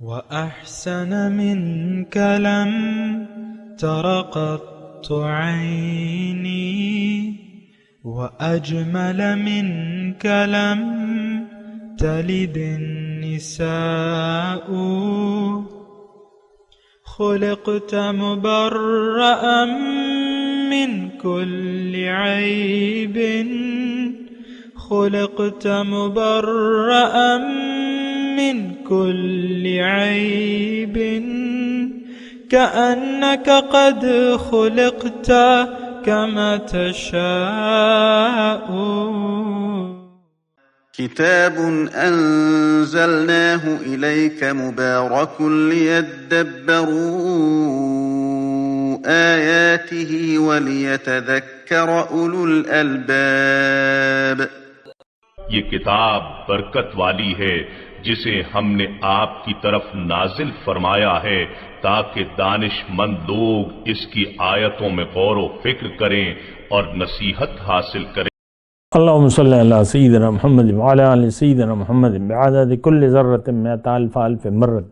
وأحسن منك لم تر قط عيني وأجمل منك لم تلد النساء خلقت مبرأ من كل عيب خلقت مبرأ من كل عيب كأنك قد خلقت كما تشاء. كتاب أنزلناه إليك مبارك ليدبروا آياته وليتذكر أولو الألباب. یہ کتاب برکت والی ہے جسے ہم نے آپ کی طرف نازل فرمایا ہے تاکہ دانش مند لوگ اس کی آیتوں میں غور و فکر کریں اور نصیحت حاصل کریں. اللہم صلی علی سیدنا محمد وعلی آل سیدنا محمد بعدد کل ذرۃ مئۃ الف الف مرۃ.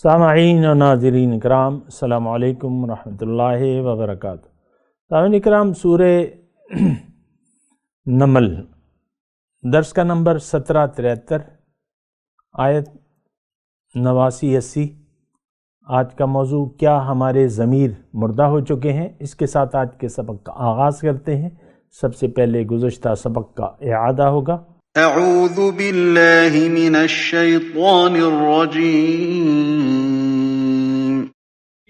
سامعین و ناظرین اکرام، السلام علیکم ورحمۃ اللہ وبرکاتہ. سامعین اکرام، سورہ نمل درس کا نمبر 1773 آیت 89-80. آج کا موضوع کیا ہمارے ضمیر مردہ ہو چکے ہیں؟ اس کے ساتھ آج کے سبق کا آغاز کرتے ہیں. سب سے پہلے گزشتہ سبق کا اعادہ ہوگا. اعوذ باللہ من الشیطان الرجیم.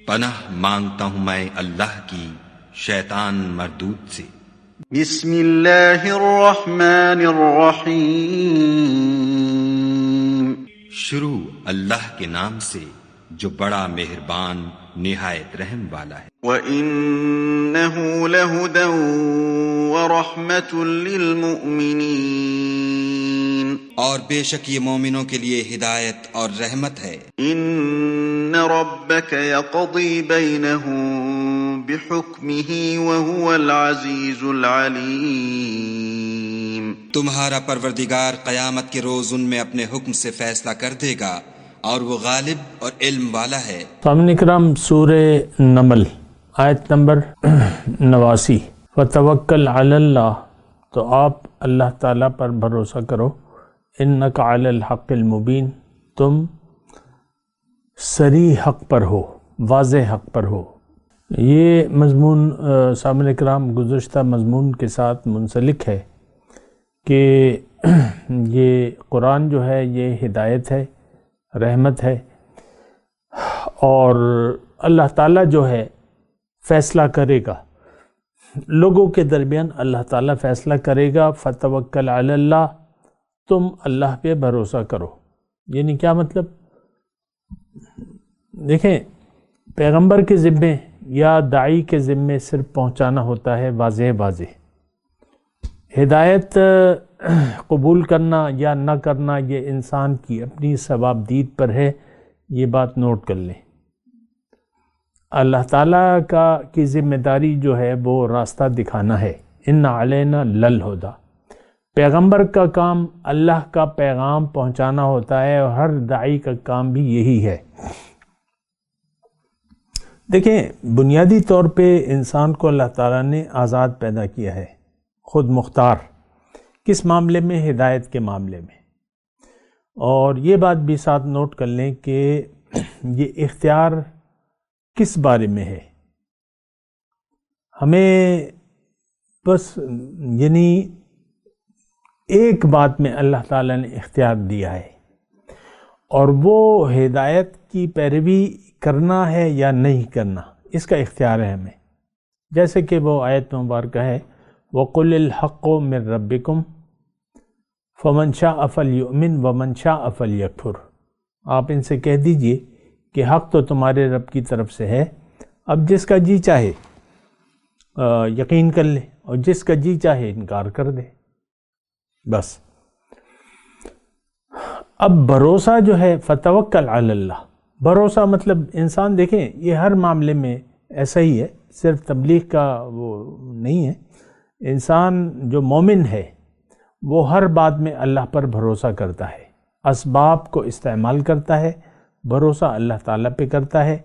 پناہ مانگتا ہوں میں اللہ کی شیطان مردود سے. بسم اللہ الرحمن الرحیم. شروع اللہ کے نام سے جو بڑا مہربان نہایت رحم والا ہے. وَإِنَّهُ لَهُدًى وَرَحْمَةٌ لِّلْمُؤْمِنِينَ. اور بے شک یہ مومنوں کے لیے ہدایت اور رحمت ہے. إِنَّ رَبَّكَ يَقْضِي بَيْنَهُم بِحُكْمِهِ وَهُوَ الْعَزِيزُ الْعَلِيمُ. تمہارا پروردگار قیامت کے روز ان میں اپنے حکم سے فیصلہ کر دے گا اور وہ غالب اور علم والا ہے. سامعین اکرام، سورہ نمل آیت نمبر 89. وتوکل علی اللہ، تو آپ اللہ تعالیٰ پر بھروسہ کرو. انک علی الحق المبین، تم صریح حق پر ہو، واضح حق پر ہو. یہ مضمون سامعین اکرام گزشتہ مضمون کے ساتھ منسلک ہے کہ یہ قرآن جو ہے یہ ہدایت ہے، رحمت ہے، اور اللہ تعالیٰ جو ہے فیصلہ کرے گا لوگوں کے درمیان. اللہ تعالیٰ فیصلہ کرے گا. فتوکل علی اللہ، تم اللہ پہ بھروسہ کرو. یعنی کیا مطلب؟ دیکھیں، پیغمبر کے ذمے یا داعی کے ذمے صرف پہنچانا ہوتا ہے واضح واضح. ہدایت قبول کرنا یا نہ کرنا یہ انسان کی اپنی ثوابدید پر ہے. یہ بات نوٹ کر لیں. اللہ تعالیٰ کی ذمہ داری جو ہے وہ راستہ دکھانا ہے. ان علینا للہدیٰ. پیغمبر کا کام اللہ کا پیغام پہنچانا ہوتا ہے، اور ہر داعی کا کام بھی یہی ہے. دیکھیں، بنیادی طور پہ انسان کو اللہ تعالیٰ نے آزاد پیدا کیا ہے، خود مختار. کس معاملے میں؟ ہدایت کے معاملے میں. اور یہ بات بھی ساتھ نوٹ کر لیں کہ یہ اختیار کس بارے میں ہے. ہمیں بس یعنی ایک بات میں اللہ تعالیٰ نے اختیار دیا ہے، اور وہ ہدایت کی پیروی کرنا ہے یا نہیں کرنا، اس کا اختیار ہے ہمیں. جیسے کہ وہ آیت مبارکہ ہے وَقُلِ الْحَقُّ مِنْ رَبِّكُمْ فَمَنْ شَاءَ فَلْيُؤْمِنْ وَمَنْ شَاءَ فَلْيَكْفُرْ. آپ ان سے کہہ دیجئے کہ حق تو تمہارے رب کی طرف سے ہے، اب جس کا جی چاہے یقین کر لے، اور جس کا جی چاہے انکار کر دے. بس. اب بھروسہ جو ہے فتوکل علی اللہ، بھروسہ مطلب انسان، دیکھیں یہ ہر معاملے میں ایسا ہی ہے، صرف تبلیغ کا وہ نہیں ہے. انسان جو مومن ہے وہ ہر بات میں اللہ پر بھروسہ کرتا ہے، اسباب کو استعمال کرتا ہے، بھروسہ اللہ تعالیٰ پہ کرتا ہے۔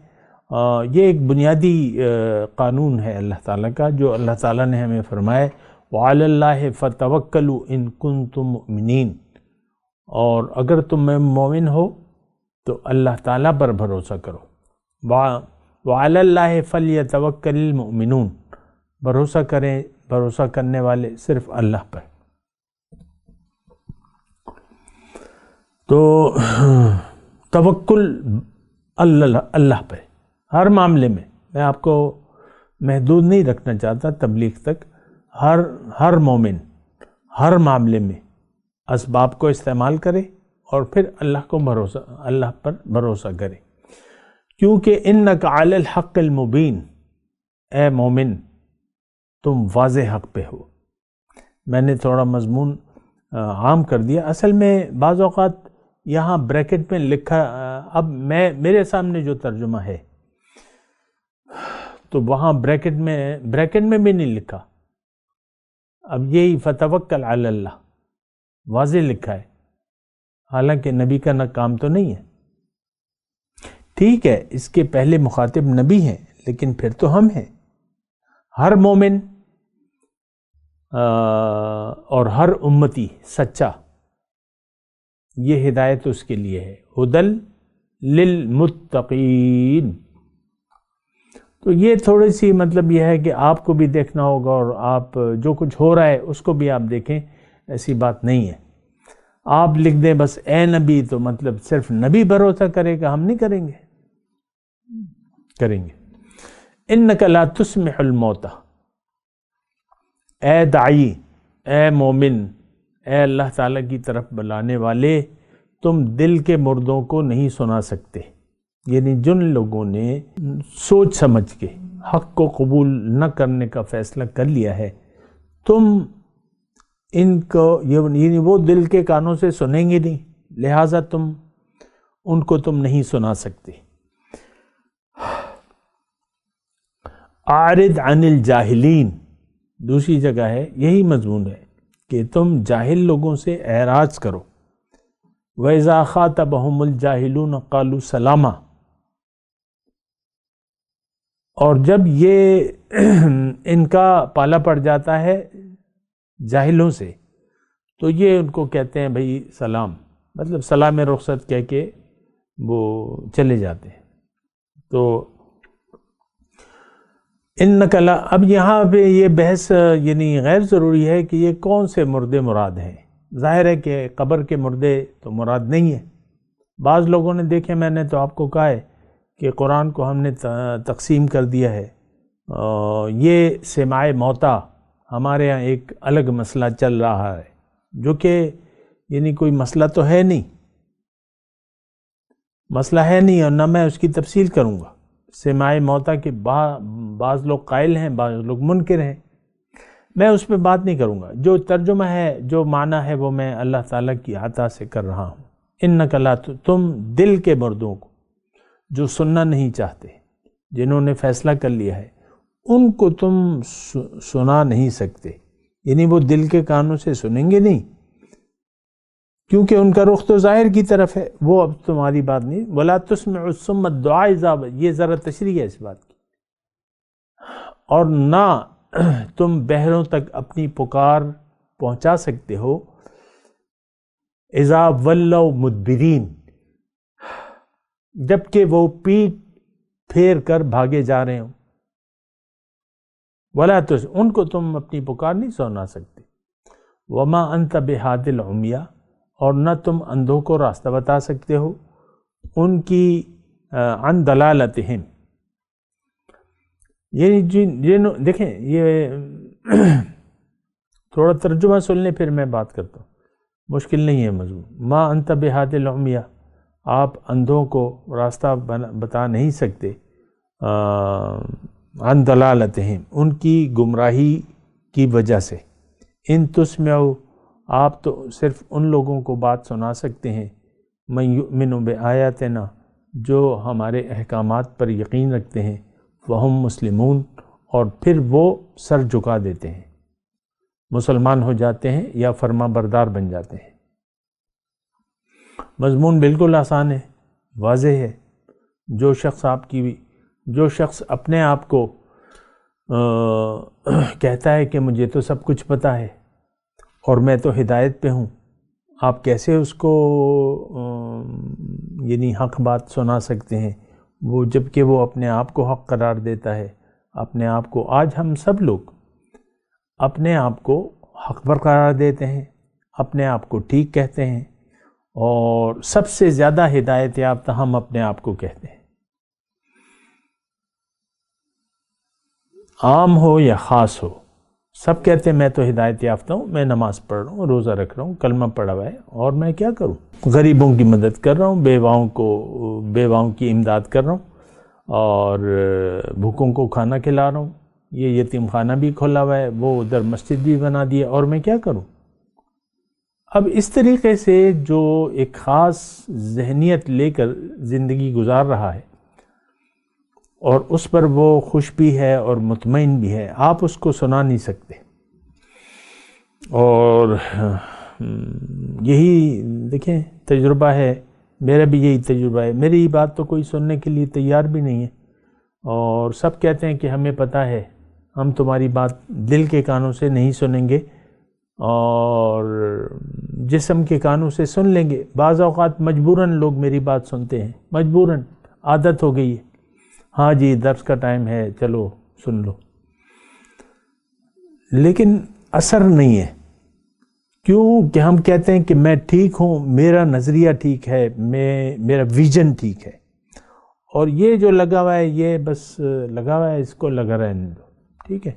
یہ ایک بنیادی قانون ہے اللہ تعالیٰ کا، جو اللہ تعالیٰ نے ہمیں فرمایا وَعَلَى اللَّهِ فَتَوَكَّلُوا إِن كُنتُم مُؤْمِنِينَ، اور اگر تم مومن ہو تو اللہ تعالیٰ پر بھروسہ کرو۔ وَعَلَى اللَّهِ فَلْيَتَوَكَّلِ الْمُؤْمِنُونَ، بھروسہ کریں، بھروسہ کرنے والے صرف اللہ پر۔ تو توکل اللہ پہ ہر معاملے میں، میں آپ کو محدود نہیں رکھنا چاہتا تبلیغ تک، ہر مومن ہر معاملے میں اسباب کو استعمال کرے اور پھر اللہ پر بھروسہ کرے، کیونکہ انک علی الحق المبین، اے مومن تم واضح حق پہ ہو۔ میں نے تھوڑا مضمون عام کر دیا، اصل میں بعض اوقات یہاں بریکٹ میں لکھا، اب میرے سامنے جو ترجمہ ہے تو وہاں بریکٹ میں بھی نہیں لکھا، اب یہی فتوکل علی اللہ واضح لکھا ہے، حالانکہ نبی کا کام تو نہیں ہے۔ ٹھیک ہے، اس کے پہلے مخاطب نبی ہیں، لیکن پھر تو ہم ہیں۔ ہر مومن اور ہر امتی سچا، یہ ہدایت اس کے لیے ہے، ہدل للمتقین۔ تو یہ تھوڑی سی مطلب یہ ہے کہ آپ کو بھی دیکھنا ہوگا، اور آپ جو کچھ ہو رہا ہے اس کو بھی آپ دیکھیں، ایسی بات نہیں ہے۔ آپ لکھ دیں بس اے نبی، تو مطلب صرف نبی بھروسہ کرے گا، ہم نہیں کریں گے، کریں گے۔ انک لا تسمع الموتى، اے داعی، اے مومن، اے اللہ تعالیٰ کی طرف بلانے والے، تم دل کے مردوں کو نہیں سنا سکتے۔ یعنی جن لوگوں نے سوچ سمجھ کے حق کو قبول نہ کرنے کا فیصلہ کر لیا ہے، تم ان کو، یعنی وہ دل کے کانوں سے سنیں گے نہیں، لہٰذا ان کو تم نہیں سنا سکتے۔ اعرض عن الجاہلین، دوسری جگہ ہے یہی مضمون ہے کہ تم جاہل لوگوں سے اعراض کرو۔ وَإِذَا خَاطَبَهُمُ الْجَاهِلُونَ قَالُوا سَلَامًا، اور جب یہ ان کا پالا پڑ جاتا ہے جاہلوں سے تو یہ ان کو کہتے ہیں بھئی سلام، مطلب سلام رخصت کہہ کے وہ چلے جاتے ہیں۔ تو اب یہاں پہ یہ بحث یعنی غیر ضروری ہے کہ یہ کون سے مردے مراد ہیں۔ ظاہر ہے کہ قبر کے مردے تو مراد نہیں ہیں۔ بعض لوگوں نے دیکھے، میں نے تو آپ کو کہا ہے کہ قرآن کو ہم نے تقسیم کر دیا ہے، یہ سماع موتا ہمارے یہاں ایک الگ مسئلہ چل رہا ہے، جو کہ یعنی کوئی مسئلہ تو ہے نہیں، مسئلہ ہے نہیں، اور نہ میں اس کی تفصیل کروں گا۔ سماع موتا کے بعض لوگ قائل ہیں، بعض لوگ منکر ہیں، میں اس پہ بات نہیں کروں گا۔ جو ترجمہ ہے، جو معنی ہے، وہ میں اللہ تعالیٰ کی عطا سے کر رہا ہوں۔ انک لا، تم دل کے مردوں کو جو سننا نہیں چاہتے، جنہوں نے فیصلہ کر لیا ہے، ان کو تم سنا نہیں سکتے، یعنی وہ دل کے کانوں سے سنیں گے نہیں، کیونکہ ان کا رخ تو ظاہر کی طرف ہے، وہ اب تمہاری بات نہیں۔ وَلَا تُسْمِعُ الصُّمَّ الدُّعَاءَ إِذَا، یہ ذرا تشریح ہے اس بات کی، اور نہ تم بہروں تک اپنی پکار پہنچا سکتے ہو، اِذَا وَلَّوْا مُدْبِرِينَ، جبکہ وہ پیٹ پھیر کر بھاگے جا رہے ہوں۔ وَلَا ان کو تم اپنی پکار نہیں سنا سکتے۔ وَمَا أَنْتَ بِهَادِ الْعُمْيَا، اور نہ تم اندھوں کو راستہ بتا سکتے ہو ان کی عن دلالتہم، یعنی دیکھیں یہ تھوڑا ترجمہ سن لیں پھر میں بات کرتا ہوں، مشکل نہیں ہے مضمون۔ ما انت بہاد العمیہ، آپ اندھوں کو راستہ بتا نہیں سکتے، عن دلالتہم، ان کی گمراہی کی وجہ سے۔ ان تسمعوا، آپ تو صرف ان لوگوں کو بات سنا سکتے ہیں، من یؤمن بآیاتنا، جو ہمارے احکامات پر یقین رکھتے ہیں، وہم مسلمون، اور پھر وہ سر جھکا دیتے ہیں، مسلمان ہو جاتے ہیں یا فرما بردار بن جاتے ہیں۔ مضمون بالکل آسان ہے، واضح ہے. جو شخص اپنے آپ کو کہتا ہے کہ مجھے تو سب کچھ پتہ ہے اور میں تو ہدایت پہ ہوں، آپ کیسے اس کو یعنی حق بات سنا سکتے ہیں؟ وہ جبکہ وہ اپنے آپ کو حق قرار دیتا ہے، اپنے آپ کو. آج ہم سب لوگ اپنے آپ کو حق پر قرار دیتے ہیں، اپنے آپ کو ٹھیک کہتے ہیں، اور سب سے زیادہ ہدایت یافتہ ہم اپنے آپ کو کہتے ہیں. عام ہو یا خاص ہو، سب کہتے ہیں میں تو ہدایت یافتہ ہوں، میں نماز پڑھ رہا ہوں، روزہ رکھ رہا ہوں، کلمہ پڑھا ہوا ہے، اور میں کیا کروں؟ غریبوں کی مدد کر رہا ہوں، بیواؤں کی امداد کر رہا ہوں، اور بھوکوں کو کھانا کھلا رہا ہوں، یہ یتیم خانہ بھی کھولا ہوا ہے، وہ ادھر مسجد بھی بنا دی ہے، اور میں کیا کروں؟ اب اس طریقے سے جو ایک خاص ذہنیت لے کر زندگی گزار رہا ہے اور اس پر وہ خوش بھی ہے اور مطمئن بھی ہے، آپ اس کو سنا نہیں سکتے. اور یہی دیکھیں تجربہ ہے، میرا بھی یہی تجربہ ہے. میری بات تو کوئی سننے کے لیے تیار بھی نہیں ہے، اور سب کہتے ہیں کہ ہمیں پتہ ہے، ہم تمہاری بات دل کے کانوں سے نہیں سنیں گے اور جسم کے کانوں سے سن لیں گے. بعض اوقات مجبوراً لوگ میری بات سنتے ہیں، مجبوراً، عادت ہو گئی ہے. ہاں جی درس کا ٹائم ہے، چلو سن لو، لیکن اثر نہیں ہے. کیوں کہ ہم کہتے ہیں کہ میں ٹھیک ہوں، میرا نظریہ ٹھیک ہے، میرا ویژن ٹھیک ہے، اور یہ جو لگا ہوا ہے یہ بس لگا ہوا ہے، اس کو لگا رہنے دو. ٹھیک ہے.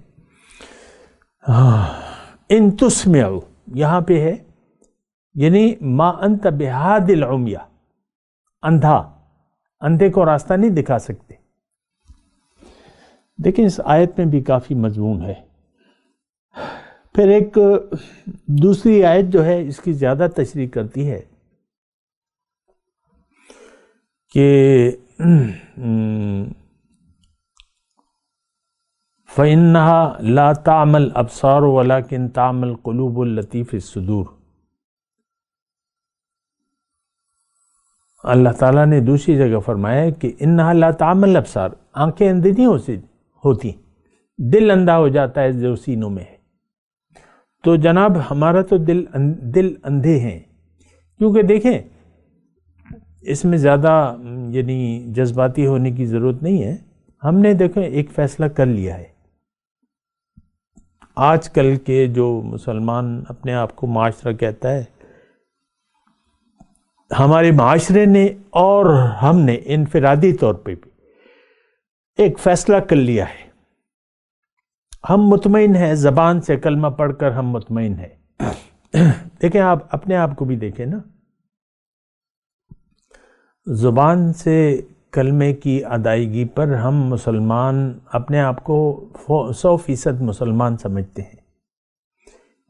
ان تسمعوا یہاں پہ ہے، یعنی ما انت بہاد العمیہ، اندھے کو راستہ نہیں دکھا سکتے. دیکھیں اس آیت میں بھی کافی مضمون ہے. پھر ایک دوسری آیت جو ہے اس کی زیادہ تشریح کرتی ہے کہ فَإِنَّهَا لَا تَعْمَى الْأَبْصَارُ وَلَكِنْ تَعْمَى الْقُلُوبُ الَّتِي فِي الصُّدُورِ. اللہ تعالیٰ نے دوسری جگہ فرمایا کہ اِنَّهَا لَا تَعْمَى الْأَبْصَارُ، آنکھیں اندھی نہیں ہوتی، دل اندھا ہو جاتا ہے جو سینوں میں ہے. تو جناب ہمارا تو دل اندھے ہیں. کیونکہ دیکھیں اس میں زیادہ یعنی جذباتی ہونے کی ضرورت نہیں ہے. ہم نے دیکھیں ایک فیصلہ کر لیا ہے. آج کل کے جو مسلمان اپنے آپ کو معاشرہ کہتا ہے، ہمارے معاشرے نے اور ہم نے انفرادی طور پہ بھی ایک فیصلہ کر لیا ہے. ہم مطمئن ہیں، زبان سے کلمہ پڑھ کر ہم مطمئن ہیں. دیکھیں آپ اپنے آپ کو بھی دیکھیں نا، زبان سے کلمے کی ادائیگی پر ہم مسلمان اپنے آپ کو 100% مسلمان سمجھتے ہیں.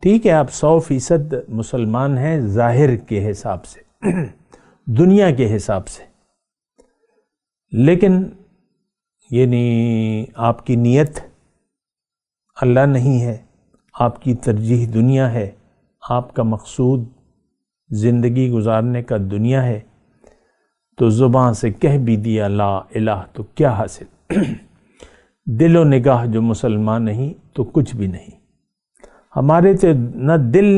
ٹھیک ہے، آپ 100% مسلمان ہیں ظاہر کے حساب سے، دنیا کے حساب سے، لیکن یعنی آپ کی نیت اللہ نہیں ہے، آپ کی ترجیح دنیا ہے، آپ کا مقصود زندگی گزارنے کا دنیا ہے، تو زبان سے کہہ بھی دیا لا الہ تو کیا حاصل؟ دل و نگاہ جو مسلمان نہیں تو کچھ بھی نہیں. ہمارے تو نہ دل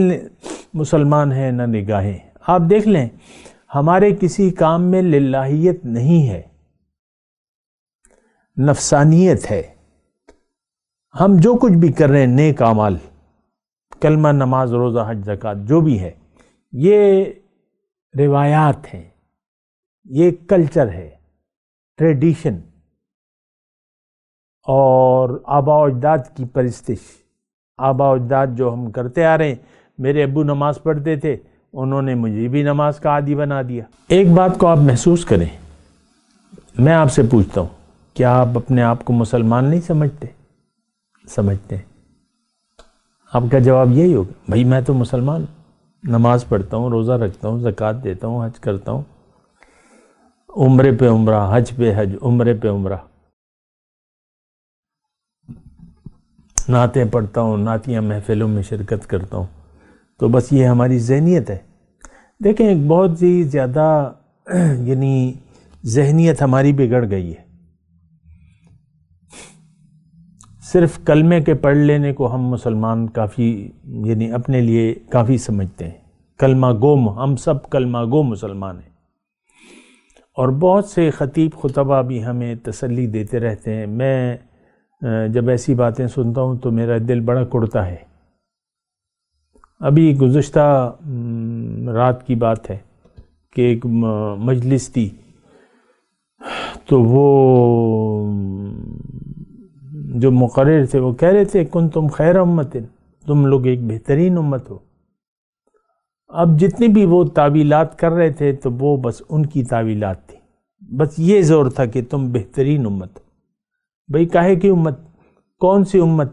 مسلمان ہے نہ نگاہیں. آپ دیکھ لیں ہمارے کسی کام میں للہیت نہیں ہے، نفسانیت ہے. ہم جو کچھ بھی کر رہے ہیں نیک اعمال، کلمہ، نماز، روزہ، حج، زکوٰۃ، جو بھی ہے، یہ روایات ہیں، یہ کلچر ہے، ٹریڈیشن، اور آباء و اجداد کی پرستش. آباء و اجداد جو ہم کرتے آ رہے ہیں، میرے ابو نماز پڑھتے تھے، انہوں نے مجھے بھی نماز کا عادی بنا دیا. ایک بات کو آپ محسوس کریں، میں آپ سے پوچھتا ہوں، کیا آپ اپنے آپ کو مسلمان نہیں سمجھتے ہیں؟ آپ کا جواب یہی ہوگا، بھائی میں تو مسلمان ہوں، نماز پڑھتا ہوں، روزہ رکھتا ہوں، زکوٰۃ دیتا ہوں، حج کرتا ہوں، عمرے پہ عمرہ، حج پہ حج، عمرے پہ عمرہ، نعتیں پڑھتا ہوں، نعتیہ محفلوں میں شرکت کرتا ہوں. تو بس یہ ہماری ذہنیت ہے. دیکھیں ایک بہت ہی زیادہ یعنی ذہنیت ہماری بگڑ گئی ہے. صرف کلمے کے پڑھ لینے کو ہم مسلمان کافی یعنی اپنے لیے کافی سمجھتے ہیں. کلمہ گو، ہم سب کلمہ گو مسلمان ہیں. اور بہت سے خطیب خطبہ بھی ہمیں تسلی دیتے رہتے ہیں. میں جب ایسی باتیں سنتا ہوں تو میرا دل بڑا کڑتا ہے. ابھی گزشتہ رات کی بات ہے کہ ایک مجلس تھی، تو وہ جو مقرر تھے وہ کہہ رہے تھے کنتم خیر امت، تم لوگ ایک بہترین امت ہو. اب جتنی بھی وہ تعویلات کر رہے تھے تو وہ بس ان کی تعویلات تھی، بس یہ زور تھا کہ تم بہترین امت. بھئی کاہے کی امت؟ کون سی امت؟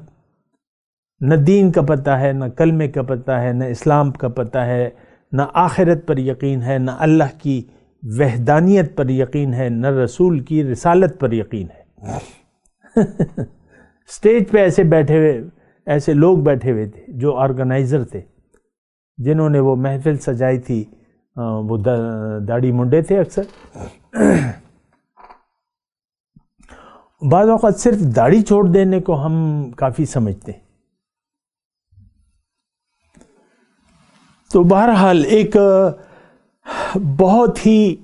نہ دین کا پتہ ہے، نہ کلمے کا پتہ ہے، نہ اسلام کا پتہ ہے، نہ آخرت پر یقین ہے، نہ اللہ کی وحدانیت پر یقین ہے، نہ رسول کی رسالت پر یقین ہے. سٹیج پہ ایسے لوگ بیٹھے ہوئے تھے جو آرگنائزر تھے، جنہوں نے وہ محفل سجائی تھی. وہ داڑھی منڈے تھے اکثر. بعض اوقات صرف داڑھی چھوڑ دینے کو ہم کافی سمجھتے ہیں. تو بہرحال ایک بہت ہی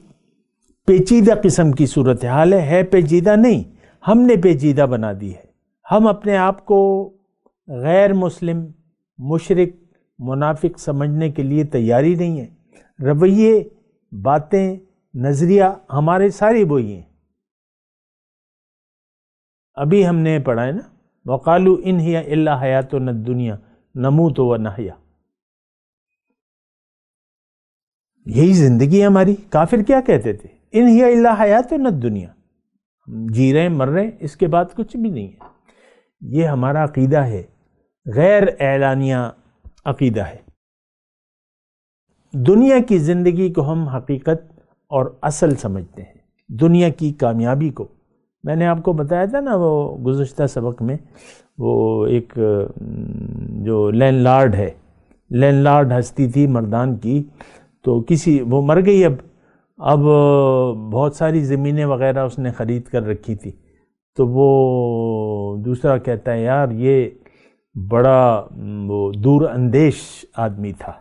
پیچیدہ قسم کی صورتحال ہے پیچیدہ نہیں، ہم نے پیچیدہ بنا دی ہے. ہم اپنے آپ کو غیر مسلم، مشرک، منافق سمجھنے کے لیے تیاری نہیں ہے. رویے، باتیں، نظریہ ہمارے سارے وہی ہیں. ابھی ہم نے پڑھا ہے نا وقالو ان ہی الا حیاتنا الدنیا نموت و نحیا. یہی زندگی ہماری. کافر کیا کہتے تھے؟ ان ہی الا حیاتنا الدنیا، جی رہے ہیں مر رہے ہیں، اس کے بعد کچھ بھی نہیں ہے. یہ ہمارا عقیدہ ہے، غیر اعلانیہ عقیدہ ہے. دنیا کی زندگی کو ہم حقیقت اور اصل سمجھتے ہیں. دنیا کی کامیابی کو میں نے آپ کو بتایا تھا نا وہ گزشتہ سبق میں، وہ ایک جو لینڈ لارڈ ہے، لینڈ لارڈ ہستی تھی مردان کی، تو وہ مر گئی. اب بہت ساری زمینیں وغیرہ اس نے خرید کر رکھی تھی. تو وہ دوسرا کہتا ہے یار یہ بڑا وہ دور اندیش آدمی تھا.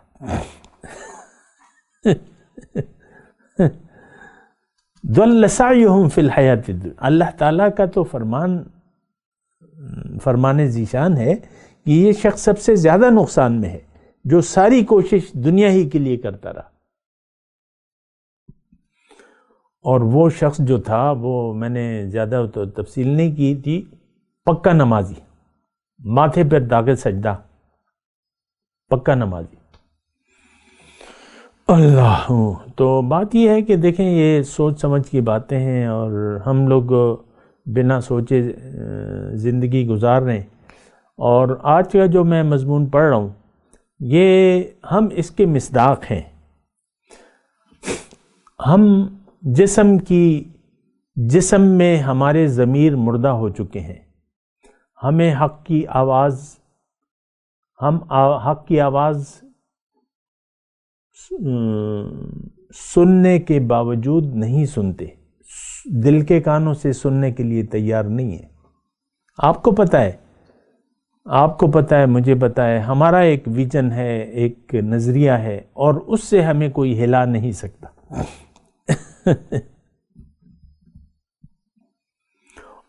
ضل سعیہم فی الحیات الدنیا. اللہ تعالیٰ کا تو فرمان ذیشان ہے کہ یہ شخص سب سے زیادہ نقصان میں ہے جو ساری کوشش دنیا ہی کے لیے کرتا رہا. اور وہ شخص جو تھا وہ میں نے زیادہ تو تفصیل نہیں کی تھی، پکا نمازی، ماتھے پر داغ سجدہ، پکا نمازی. اللہ. تو بات یہ ہے کہ دیکھیں یہ سوچ سمجھ کی باتیں ہیں اور ہم لوگ بنا سوچے زندگی گزار رہے ہیں. اور آج کا جو میں مضمون پڑھ رہا ہوں یہ ہم اس کے مصداق ہیں. ہم جسم میں ہمارے ضمیر مردہ ہو چکے ہیں. ہمیں حق کی آواز سننے کے باوجود نہیں سنتے، دل کے کانوں سے سننے کے لیے تیار نہیں ہے. آپ کو پتہ ہے، مجھے پتہ ہے، ہمارا ایک ویژن ہے، ایک نظریہ ہے اور اس سے ہمیں کوئی ہلا نہیں سکتا.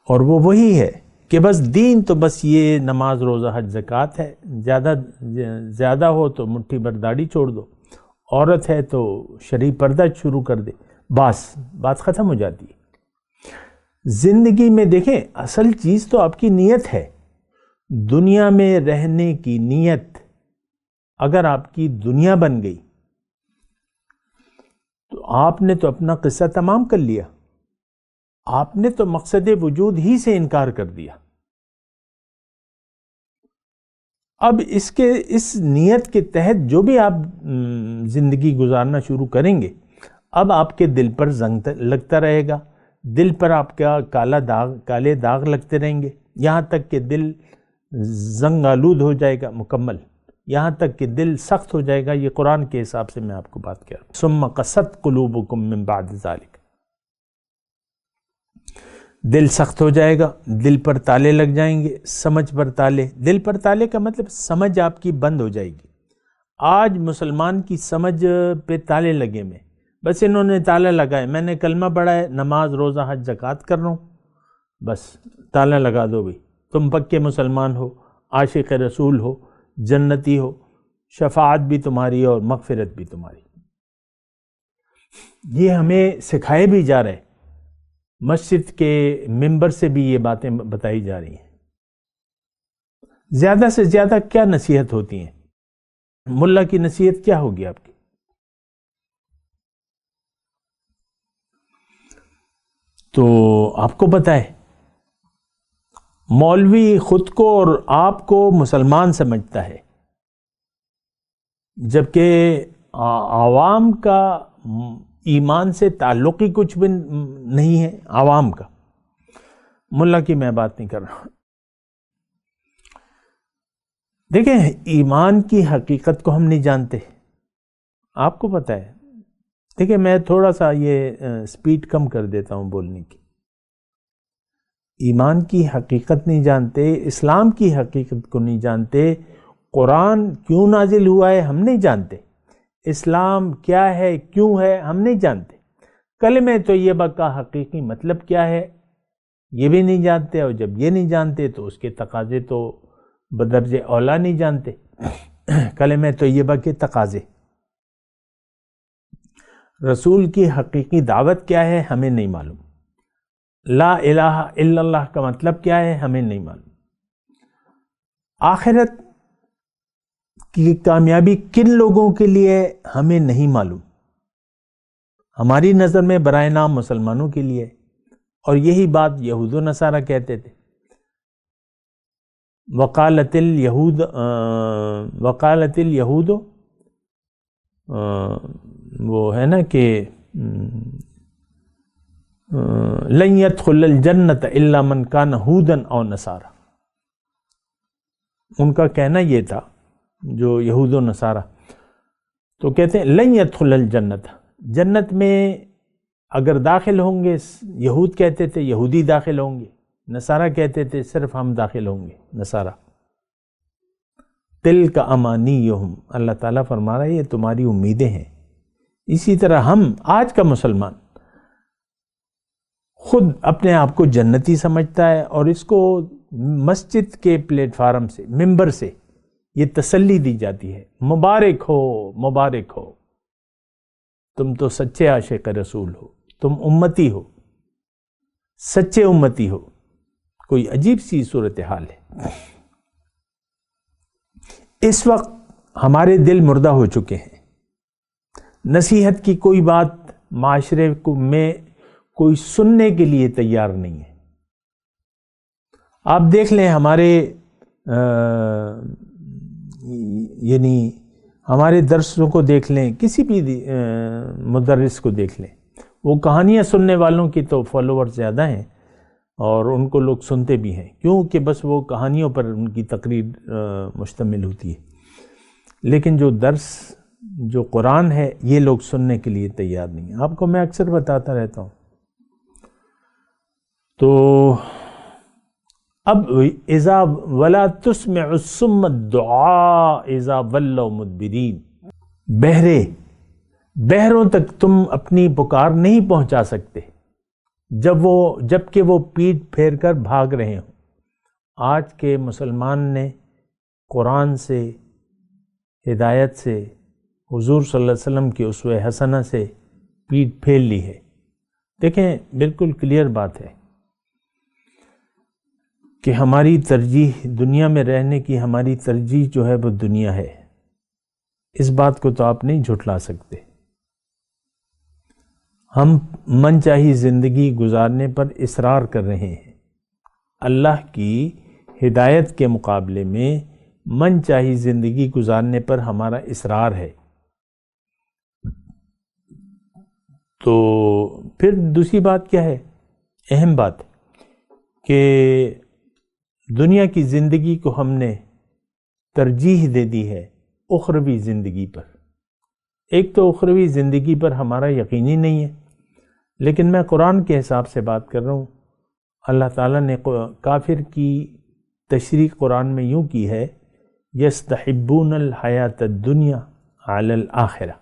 اور وہ وہی ہے کہ بس دین تو بس یہ نماز روزہ حج زکوٰۃ ہے. زیادہ ہو تو مٹھی بھر داڑھی چھوڑ دو، عورت ہے تو شرعی پردہ شروع کر دے، بس بات ختم ہو جاتی ہے. زندگی میں دیکھیں اصل چیز تو آپ کی نیت ہے. دنیا میں رہنے کی نیت اگر آپ کی دنیا بن گئی تو آپ نے تو اپنا قصہ تمام کر لیا. آپ نے تو مقصد وجود ہی سے انکار کر دیا. اب اس نیت کے تحت جو بھی آپ زندگی گزارنا شروع کریں گے، اب آپ کے دل پر زنگ لگتا رہے گا، دل پر آپ کا کالے داغ لگتے رہیں گے، یہاں تک کہ دل زنگ آلود ہو جائے گا مکمل، یہاں تک کہ دل سخت ہو جائے گا. یہ قرآن کے حساب سے میں آپ کو بات کر رہا ہوں. ثم قست قلوبکم من بعد ذلک. دل سخت ہو جائے گا، دل پر تالے لگ جائیں گے، سمجھ پر تالے. دل پر تالے کا مطلب سمجھ آپ کی بند ہو جائے گی. آج مسلمان کی سمجھ پہ تالے لگے میں، بس انہوں نے تالا لگائے، میں نے کلمہ پڑھا ہے، نماز روزہ حج زکوٰۃ کر رہا ہوں، بس تالا لگا دو بھئی، تم پکے مسلمان ہو، عاشق رسول ہو، جنتی ہو، شفاعت بھی تمہاری اور مغفرت بھی تمہاری. یہ ہمیں سکھائے بھی جا رہے، مسجد کے ممبر سے بھی یہ باتیں بتائی جا رہی ہیں. زیادہ سے زیادہ کیا نصیحت ہوتی ہیں؟ ملا کی نصیحت کیا ہوگی آپ کی؟ تو آپ کو پتہ ہے مولوی خود کو اور آپ کو مسلمان سمجھتا ہے، جبکہ عوام کا ایمان سے تعلق ہی کچھ بھی نہیں ہے. عوام کا، ملا کی میں بات نہیں کر رہا. دیکھیں، ایمان کی حقیقت کو ہم نہیں جانتے، آپ کو پتہ ہے. دیکھیں، میں تھوڑا سا یہ سپیڈ کم کر دیتا ہوں بولنے کی. ایمان کی حقیقت نہیں جانتے، اسلام کی حقیقت کو نہیں جانتے، قرآن کیوں نازل ہوا ہے ہم نہیں جانتے، اسلام کیا ہے کیوں ہے ہم نہیں جانتے، کلمہ طیبہ کا حقیقی مطلب کیا ہے یہ بھی نہیں جانتے. اور جب یہ نہیں جانتے تو اس کے تقاضے تو بدرجہ اولا نہیں جانتے. کلمہ طیبہ کے تقاضے، رسول کی حقیقی دعوت کیا ہے ہمیں نہیں معلوم، لا الہ الا اللہ کا مطلب کیا ہے ہمیں نہیں معلوم، آخرت کی کامیابی کن لوگوں کے لیے ہمیں نہیں معلوم. ہماری نظر میں برائے نام مسلمانوں کے لیے، اور یہی بات یہود و نصارہ کہتے تھے. وقالت الیہود وہ ہے نا کہ لن يدخل الجنت الا من کان ہودا او نصارا. ان کا کہنا یہ تھا، جو یہود و نصارہ تو کہتے ہیں لن يدخل الجنت، جنت میں اگر داخل ہوں گے، یہود کہتے تھے یہودی داخل ہوں گے، نصارہ کہتے تھے صرف ہم داخل ہوں گے نصارہ. تلک امانیہم، اللہ تعالیٰ فرما رہا ہے یہ تمہاری امیدیں ہیں. اسی طرح ہم آج کا مسلمان خود اپنے آپ کو جنتی سمجھتا ہے، اور اس کو مسجد کے پلیٹ فارم سے، ممبر سے یہ تسلی دی جاتی ہے، مبارک ہو مبارک ہو، تم تو سچے عاشق رسول ہو، تم امتی ہو، سچے امتی ہو. کوئی عجیب سی صورتحال ہے. اس وقت ہمارے دل مردہ ہو چکے ہیں، نصیحت کی کوئی بات معاشرے میں کوئی سننے کے لیے تیار نہیں ہے. آپ دیکھ لیں ہمارے یعنی ہمارے درسوں کو دیکھ لیں، کسی بھی مدرس کو دیکھ لیں، وہ کہانیاں سننے والوں کی تو فالوورز زیادہ ہیں اور ان کو لوگ سنتے بھی ہیں، کیونکہ بس وہ کہانیوں پر ان کی تقریر مشتمل ہوتی ہے. لیکن جو درس، جو قرآن ہے، یہ لوگ سننے کے لیے تیار نہیں ہیں. آپ کو میں اکثر بتاتا رہتا ہوں. تو اب اذا ولا تسمع الصم الدعاء اذا ولوا مدبرین، بہروں تک تم اپنی پکار نہیں پہنچا سکتے جبکہ وہ پیٹھ پھیر کر بھاگ رہے ہوں. آج کے مسلمان نے قرآن سے، ہدایت سے، حضور صلی اللہ علیہ وسلم کی اسوہ حسنہ سے پیٹھ پھیر لی ہے. دیکھیں، بالکل کلیئر بات ہے کہ ہماری ترجیح دنیا میں رہنے کی، ہماری ترجیح جو ہے وہ دنیا ہے. اس بات کو تو آپ نہیں جھٹلا سکتے. ہم من چاہی زندگی گزارنے پر اصرار کر رہے ہیں. اللہ کی ہدایت کے مقابلے میں من چاہی زندگی گزارنے پر ہمارا اصرار ہے. تو پھر دوسری بات کیا ہے؟ اہم بات کہ دنیا کی زندگی کو ہم نے ترجیح دے دی ہے اخروی زندگی پر. ایک تو اخروی زندگی پر ہمارا یقین ہی نہیں ہے، لیکن میں قرآن کے حساب سے بات کر رہا ہوں. اللہ تعالیٰ نے کافر کی تشریح قرآن میں یوں کی ہے، یستحبون الحیات الدنیا علی الآخرہ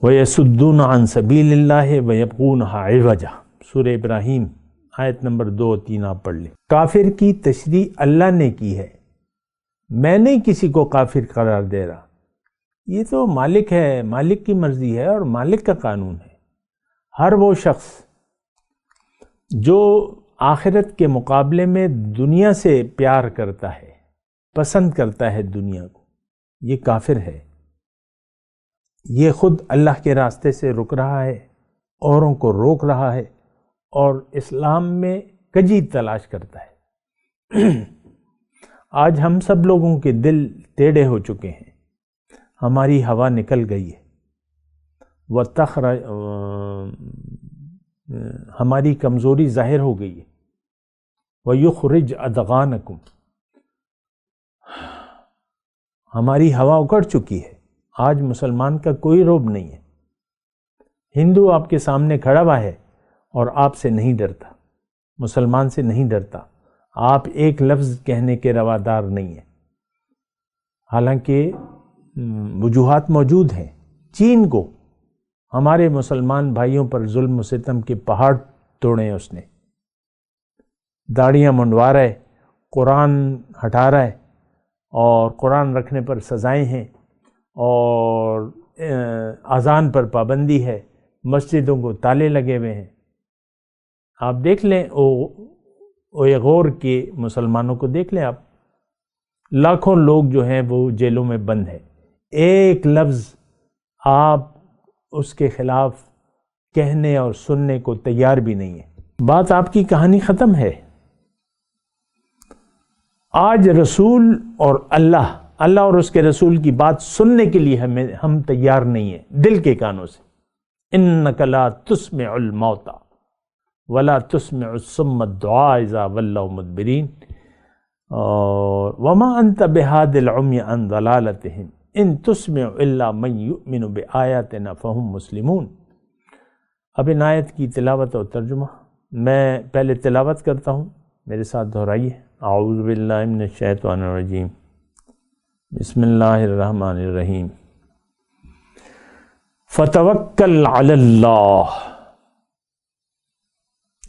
وَيَسُدُّونَ عَن سَبِيلِ اللَّهِ وَيَبْغُونَهَا عِوَجًا۔ سورہ ابراہیم آیت نمبر 2 اور 3 آپ پڑھ لیں۔ کافر کی تشریح اللہ نے کی ہے، میں نہیں کسی کو کافر قرار دے رہا، یہ تو مالک ہے، مالک کی مرضی ہے اور مالک کا قانون ہے۔ ہر وہ شخص جو آخرت کے مقابلے میں دنیا سے پیار کرتا ہے، پسند کرتا ہے دنیا کو، یہ کافر ہے۔ یہ خود اللہ کے راستے سے رک رہا ہے، اوروں کو روک رہا ہے اور اسلام میں کجی تلاش کرتا ہے۔ آج ہم سب لوگوں کے دل ٹیڑھے ہو چکے ہیں، ہماری ہوا نکل گئی ہے، ہماری کمزوری ظاہر ہو گئی ہے۔ وَيُخْرِجْ أَدْغَانَكُمْ، ہماری ہوا اکڑ چکی ہے۔ آج مسلمان کا کوئی روب نہیں ہے، ہندو آپ کے سامنے کھڑا ہوا ہے اور آپ سے نہیں ڈرتا، مسلمان سے نہیں ڈرتا، آپ ایک لفظ کہنے کے روادار نہیں ہیں، حالانکہ وجوہات موجود ہیں۔ چین کو ہمارے مسلمان بھائیوں پر ظلم و ستم کے پہاڑ توڑے ہیں، اس نے داڑیاں منڈوا رہا ہے، قرآن ہٹا رہا ہے اور قرآن رکھنے پر سزائیں ہیں اور اذان پر پابندی ہے، مسجدوں کو تالے لگے ہوئے ہیں۔ آپ دیکھ لیں اویغور کے مسلمانوں کو دیکھ لیں، آپ لاکھوں لوگ جو ہیں وہ جیلوں میں بند ہیں، ایک لفظ آپ اس کے خلاف کہنے اور سننے کو تیار بھی نہیں ہے۔ بات آپ کی کہانی ختم ہے۔ آج رسول اور اللہ اور اس کے رسول کی بات سننے کے لیے ہم تیار نہیں ہیں دل کے کانوں سے۔ اِنَّكَ لَا تُسْمِعُ الْمَوْتَى وَلَا تُسْمِعُ الصُّمَّ الدُّعَاءَ إِذَا وَلَّوْا مُدْبِرِينَ وَمَا أَنْتَ بِهَادِ الْعُمْيِ عَنْ ضَلَالَتِهِمْ إِن تُسْمِعُ إِلَّا مَنْ يُؤْمِنُ بِآيَاتِنَا فَهُمْ مُسْلِمُونَ۔ اب ان آیت کی تلاوت اور ترجمہ میں پہلے تلاوت کرتا ہوں، میرے ساتھ دہرائیے۔ اعوذ باللہ من الشیطان الرجیم، بسم اللہ الرحمن الرحیم۔ فتوکل علی اللہ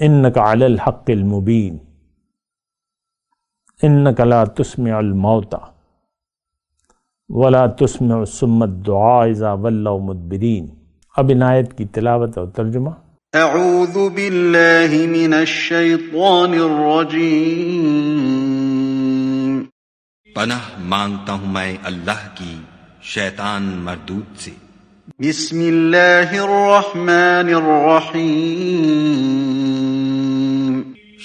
انک علی الحق المبین انک لا تسمع الموتى ولا تسمع الصم الدعاء اذا ولوا مدبرین۔ اب ان آیت کی تلاوت اور ترجمہ۔ اعوذ باللہ من الشیطان الرجیم، پناہ مانگتا ہوں میں اللہ کی شیطان مردود سے۔ بسم اللہ الرحمن الرحیم،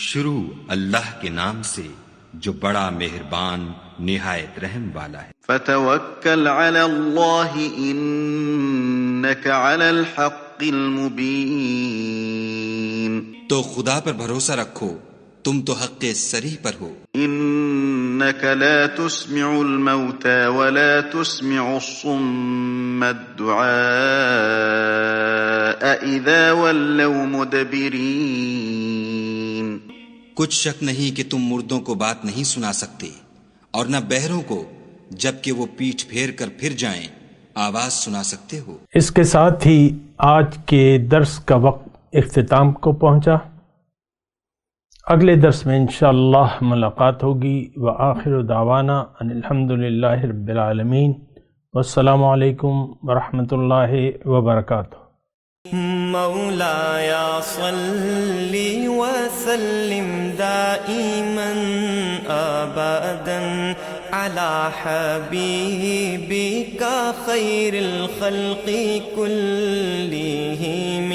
شروع اللہ کے نام سے جو بڑا مہربان نہایت رحم والا ہے۔ فتوکل علی اللہ انک علی الحق المبین، تو خدا پر بھروسہ رکھو، تم تو حق صریح پر ہو۔ انک لا تسمع الموتى ولا تسمع الصم الدعاء اذا ولوا مدبرین۔ کچھ شک نہیں کہ تم مردوں کو بات نہیں سنا سکتے اور نہ بہروں کو جبکہ وہ پیٹھ پھیر کر پھر جائیں آواز سنا سکتے ہو۔ اس کے ساتھ ہی آج کے درس کا وقت اختتام کو پہنچا۔ اگلے درس میں انشاءاللہ ملاقات ہوگی۔ وآخر دعوانا ان الحمدللہ رب العالمین، والسلام علیکم ورحمۃ اللہ وبرکاتہ۔ مولاي صل وسلم دائما ابدا على حبيبك خير الخلق كلهم